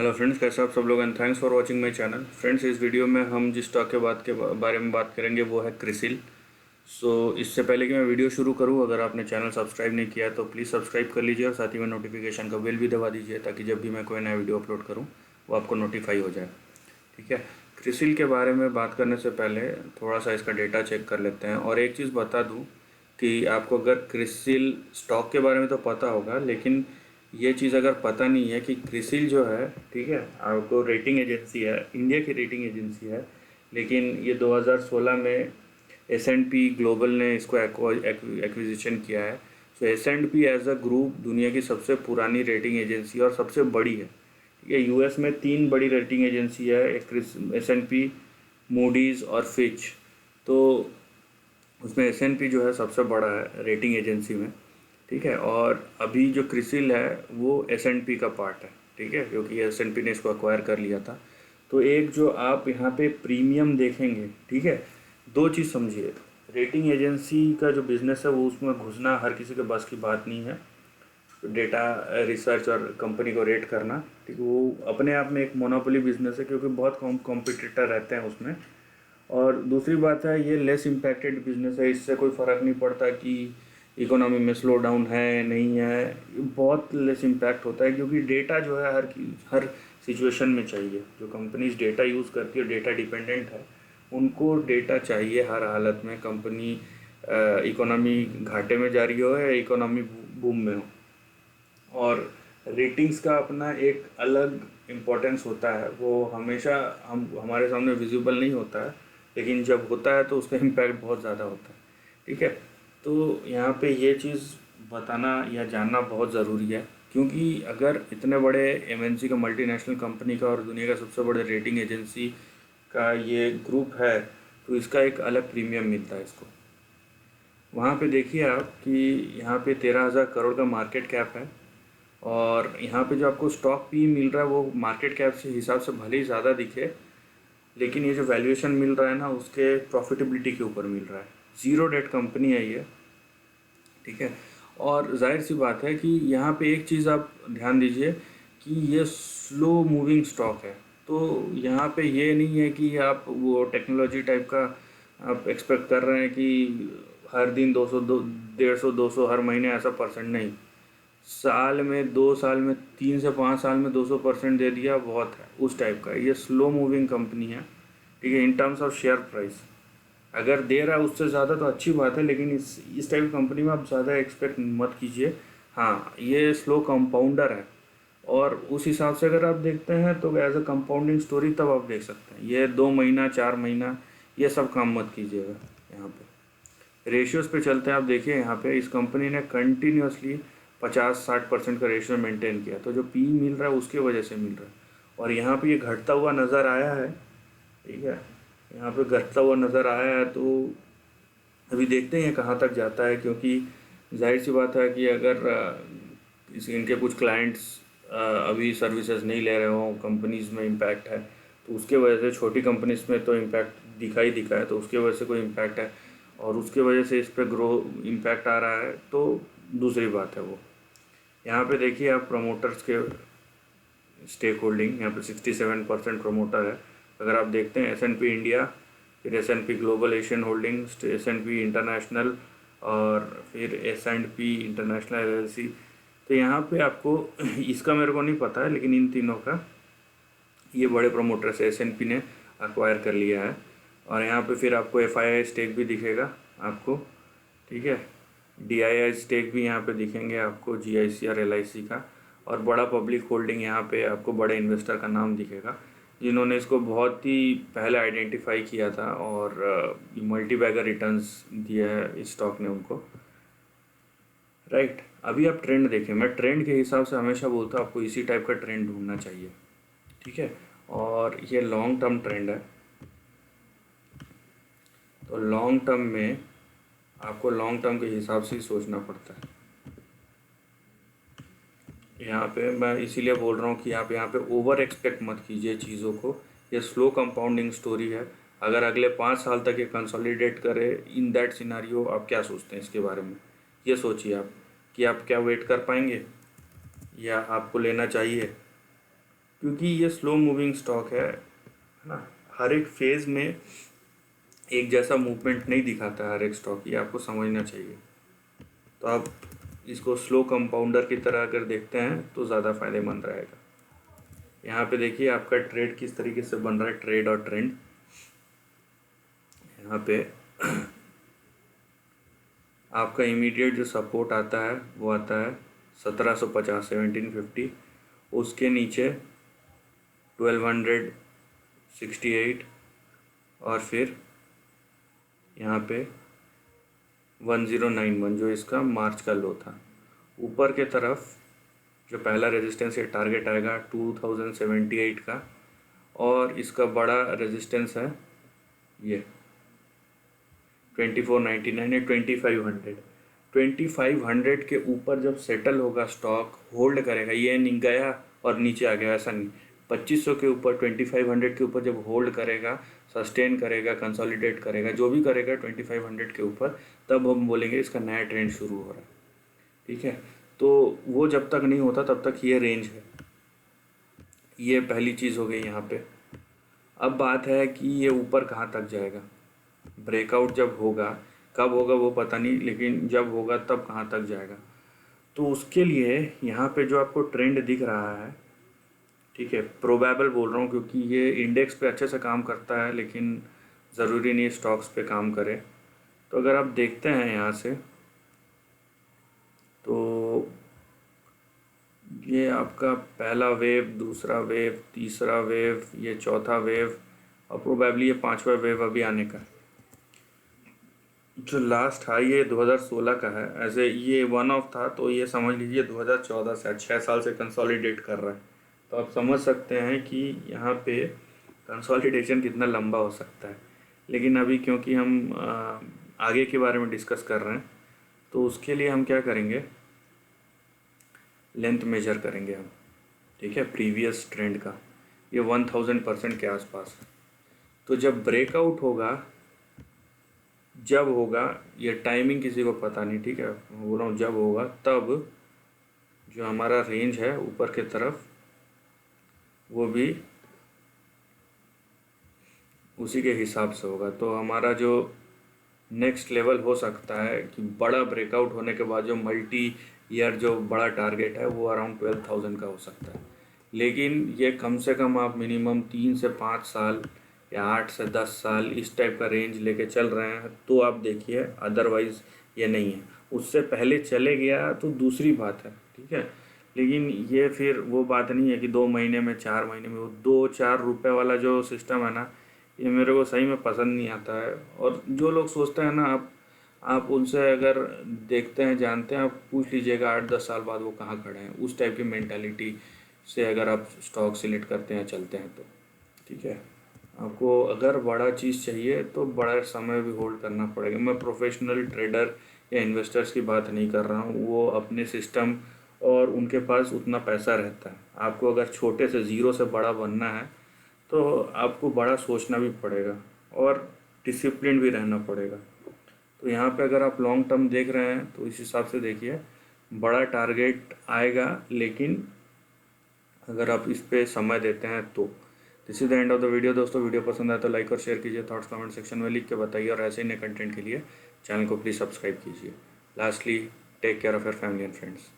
Hello friends, कैसे आप सब लोग and thanks for watching my channel. Friends, इस वीडियो में हम जिस स्टॉक के बारे में बात करेंगे वो है क्रिसिल। इससे पहले कि मैं वीडियो शुरू करूं, अगर आपने चैनल सब्सक्राइब नहीं किया है तो प्लीज़ सब्सक्राइब कर लीजिए और साथ ही में नोटिफिकेशन का बेल भी दबा दीजिए ताकि जब भी मैं कोई नया वीडियो अपलोड करूँ वो आपको नोटिफाई हो जाए। ठीक है। क्रिसिल के बारे में बात करने से पहले थोड़ा सा इसका डेटा चेक कर लेते हैं। और एक चीज़ बता दूँ कि आपको अगर क्रिसिल स्टॉक के बारे में तो पता होगा, लेकिन ये चीज़ अगर पता नहीं है कि क्रिसिल जो है, ठीक है, आपको रेटिंग एजेंसी है, इंडिया की रेटिंग एजेंसी है, लेकिन ये 2016 में S&P ग्लोबल ने इसको एक्विजिशन किया है। सो S&P एज अ ग्रुप दुनिया की सबसे पुरानी रेटिंग एजेंसी और सबसे बड़ी है। ठीक है। यूएस में 3 बड़ी रेटिंग एजेंसी है, एक S&P, मूडीज़ और फिच। तो उसमें S&P जो है सबसे बड़ा है रेटिंग एजेंसी में। ठीक है। और अभी जो क्रिसिल है वो S&P का पार्ट है। ठीक है, क्योंकि S&P ने इसको अक्वायर कर लिया था। तो एक जो आप यहाँ पे प्रीमियम देखेंगे, ठीक है, दो चीज़ समझिए। रेटिंग एजेंसी का जो बिज़नेस है वो उसमें घुसना हर किसी के बस की बात नहीं है। डेटा रिसर्च और कंपनी को रेट करना, ठीक है, वो अपने आप में एक मोनोपोली बिजनेस है क्योंकि बहुत कम कॉम्पिटिटर रहते हैं उसमें। और दूसरी बात है, ये लेस इम्पैक्टेड बिजनेस है, इससे कोई फ़र्क नहीं पड़ता कि इकोनॉमी में स्लो डाउन है नहीं है, ये बहुत लेस इम्पैक्ट होता है क्योंकि डेटा जो है हर सिचुएशन में चाहिए। जो कंपनीज डेटा यूज़ करती है, डेटा डिपेंडेंट है, उनको डेटा चाहिए हर हालत में। कंपनी इकोनॉमी घाटे में जा रही हो या इकोनॉमी बूम में हो। और रेटिंग्स का अपना एक अलग इम्पोर्टेंस होता है, वो हमेशा हमारे सामने विजिबल नहीं होता है, लेकिन जब होता है तो उसका इम्पैक्ट बहुत ज़्यादा होता है। ठीक है। तो यहाँ पे ये चीज़ बताना या जानना बहुत ज़रूरी है, क्योंकि अगर इतने बड़े एमएनसी का, मल्टीनेशनल कंपनी का और दुनिया का सबसे बड़े रेटिंग एजेंसी का ये ग्रुप है, तो इसका एक अलग प्रीमियम मिलता है इसको। वहाँ पे देखिए आप कि यहाँ पे 13,000 करोड़ का मार्केट कैप है। और यहाँ पे जो आपको स्टॉक पी मिल रहा है वो मार्केट कैप से हिसाब से भले ही ज़्यादा दिखे, लेकिन ये जो वैल्यूएशन मिल रहा है ना, उसके प्रॉफिटेबिलिटी के ऊपर मिल रहा है। ज़ीरो डेट कंपनी है ये। ठीक है। और जाहिर सी बात है कि यहाँ पे एक चीज़ आप ध्यान दीजिए कि ये स्लो मूविंग स्टॉक है। तो यहाँ पे ये नहीं है कि आप वो टेक्नोलॉजी टाइप का आप एक्सपेक्ट कर रहे हैं कि हर दिन 200 150 200 हर महीने ऐसा परसेंट नहीं। साल में, 2 साल में, 3 से 5 साल में 200% दे दिया बहुत है, उस टाइप का। ये स्लो मूविंग कंपनी है। ठीक है। In terms of share price अगर दे रहा है उससे ज़्यादा तो अच्छी बात है, लेकिन इस टाइप की कंपनी में आप ज़्यादा एक्सपेक्ट मत कीजिए। हाँ, ये स्लो कंपाउंडर है, और उस हिसाब से अगर आप देखते हैं तो एज अ कंपाउंडिंग स्टोरी तब आप देख सकते हैं। ये 2 महीना 4 महीना ये सब काम मत कीजिएगा। यहाँ पे रेशियोज़ पे चलते हैं। आप देखिए यहाँ पे इस कंपनी ने कंटिन्यूसली 50-60% का रेशियो मेंटेन किया, तो जो पी मिल रहा है उसके वजह से मिल रहा है। और यहाँ पे ये घटता हुआ नज़र आया है। ठीक है। यहाँ पे घटता हुआ नज़र आया है, तो अभी देखते हैं ये कहाँ तक जाता है, क्योंकि जाहिर सी बात है कि अगर इनके कुछ क्लाइंट्स अभी सर्विसेज नहीं ले रहे हों, कंपनीज़ में इम्पैक्ट है, तो उसके वजह से छोटी कंपनीज में तो इम्पैक्ट दिखा है, तो उसके वजह से कोई इम्पैक्ट है और उसके वजह से इस पर ग्रो इम्पैक्ट आ रहा है, तो दूसरी बात है वो। यहाँ पे देखिए आप प्रमोटर्स के स्टेक होल्डिंग, यहाँ पे 67% प्रमोटर है। अगर आप देखते हैं S&P इंडिया, फिर S&P global Asian holding, S&P international और फिर S&P इंटरनेशनल LLC। तो यहाँ पे आपको इसका मेरे को नहीं पता है, लेकिन इन तीनों का ये बड़े प्रमोटर से S&P ने अक्वायर कर लिया है। और यहाँ पे फिर आपको FII स्टेक भी दिखेगा आपको। ठीक है। DII स्टेक भी यहाँ पे दिखेंगे आपको, GIC और LIC का। और बड़ा पब्लिक होल्डिंग, यहाँ पे आपको बड़े इन्वेस्टर का नाम दिखेगा जिन्होंने इसको बहुत ही पहले आइडेंटिफाई किया था और मल्टी बैगर रिटर्न्स दिया है इस स्टॉक ने उनको। राइट। अभी आप ट्रेंड देखें, मैं ट्रेंड के हिसाब से हमेशा बोलता हूँ आपको इसी टाइप का ट्रेंड ढूंढना चाहिए। ठीक है। और ये लॉन्ग टर्म ट्रेंड है, तो लॉन्ग टर्म में आपको लॉन्ग टर्म के हिसाब से ही सोचना पड़ता है। यहाँ पे मैं इसीलिए बोल रहा हूँ कि आप यहाँ पे ओवर एक्सपेक्ट मत कीजिए चीज़ों को। ये स्लो कंपाउंडिंग स्टोरी है। अगर अगले 5 साल तक ये कंसोलिडेट करे, इन दैट सिनारियो आप क्या सोचते हैं इसके बारे में, ये सोचिए आप कि आप क्या वेट कर पाएंगे या आपको लेना चाहिए। क्योंकि ये स्लो मूविंग स्टॉक है ना, हर एक फेज़ में एक जैसा मूवमेंट नहीं दिखाता है हर एक स्टॉक, ये आपको समझना चाहिए। तो आप इसको स्लो कंपाउंडर की तरह अगर देखते हैं तो ज़्यादा फायदेमंद रहेगा। यहाँ पे देखिए आपका ट्रेड किस तरीके से बन रहा है, ट्रेड और ट्रेंड। यहाँ पे आपका इमीडिएट जो सपोर्ट आता है वो आता है 1750 1750, उसके नीचे 1268 और फिर यहाँ पे 1091 जो इसका मार्च का लो था। ऊपर के तरफ जो पहला रेजिस्टेंस या टारगेट आएगा 2078 का, और इसका बड़ा रेजिस्टेंस है ये 2499 या 2500। 2500 के ऊपर जब सेटल होगा स्टॉक होल्ड करेगा, ये नहीं गया और नीचे आ गया, ऐसा नहीं। 2500 के ऊपर 2500 के ऊपर जब होल्ड करेगा, सस्टेन करेगा, कंसोलिडेट करेगा, जो भी करेगा 2500 के ऊपर, तब हम बोलेंगे इसका नया ट्रेंड शुरू हो रहा है। ठीक है, तो वो जब तक नहीं होता तब तक ये रेंज है। ये पहली चीज़ हो गई यहाँ पे। अब बात है कि ये ऊपर कहाँ तक जाएगा। ब्रेकआउट जब होगा, कब होगा वो पता नहीं, लेकिन जब होगा तब कहाँ तक जाएगा। तो उसके लिए यहाँ पे जो आपको ट्रेंड दिख रहा है, ठीक है, प्रोबेबल बोल रहा हूँ क्योंकि ये इंडेक्स पे अच्छे से काम करता है, लेकिन ज़रूरी नहीं स्टॉक्स पे काम करे। तो अगर आप देखते हैं यहाँ से, तो ये आपका पहला वेव, दूसरा वेव, तीसरा वेव, ये चौथा वेव, और प्रोबेबली ये पांचवा वेव अभी आने का है। जो लास्ट हाई ये 2016 का है, ऐसे ये वन ऑफ था, तो ये समझ लीजिए 2014 से 6 साल से कंसोलिडेट कर रहा है। तो आप समझ सकते हैं कि यहाँ पे कंसोलिडेशन कितना लंबा हो सकता है। लेकिन अभी क्योंकि हम आगे के बारे में डिस्कस कर रहे हैं, तो उसके लिए हम क्या करेंगे, लेंथ मेजर करेंगे हम। ठीक है, प्रीवियस ट्रेंड का ये 1000% के आसपास है। तो जब ब्रेकआउट होगा, जब होगा, ये टाइमिंग किसी को पता नहीं, ठीक है, मैं बोल रहा हूँ जब होगा, तब जो हमारा रेंज है ऊपर के तरफ वो भी उसी के हिसाब से होगा। तो हमारा जो नेक्स्ट लेवल हो सकता है कि बड़ा ब्रेकआउट होने के बाद जो मल्टी ईयर जो बड़ा टारगेट है वो अराउंड 12,000 का हो सकता है। लेकिन ये कम से कम आप मिनिमम 3 से 5 साल या 8 से 10 साल इस टाइप का रेंज लेके चल रहे हैं तो आप देखिए, अदरवाइज़ ये नहीं है। उससे पहले चले गया तो दूसरी बात है, ठीक है, लेकिन ये फिर वो बात नहीं है कि 2 महीने में, 4 महीने में, वो 2-4 रुपए वाला जो सिस्टम है ना, ये मेरे को सही में पसंद नहीं आता है। और जो लोग सोचते हैं ना, आप उनसे अगर देखते हैं, जानते हैं, आप पूछ लीजिएगा 8-10 साल बाद वो कहाँ खड़े हैं। उस टाइप की मेंटालिटी से अगर आप स्टॉक सिलेक्ट करते हैं, चलते हैं तो ठीक है। आपको अगर बड़ा चीज़ चाहिए तो बड़ा समय भी होल्ड करना पड़ेगा। मैं प्रोफेशनल ट्रेडर या इन्वेस्टर्स की बात नहीं कर रहा हूँ, वो अपने सिस्टम और उनके पास उतना पैसा रहता है। आपको अगर छोटे से ज़ीरो से बड़ा बनना है तो आपको बड़ा सोचना भी पड़ेगा और डिसिप्लिन भी रहना पड़ेगा। तो यहाँ पे अगर आप लॉन्ग टर्म देख रहे हैं तो इस हिसाब से देखिए, बड़ा टारगेट आएगा, लेकिन अगर आप इस पे समय देते हैं तो। This is the end of the video दोस्तों। वीडियो पसंद आए तो लाइक और शेयर कीजिए, थॉट्स कमेंट सेक्शन में लिख के बताइए, और ऐसे ही नए कंटेंट के लिए चैनल को प्लीज़ सब्सक्राइब कीजिए। Lastly, take care of your family and friends.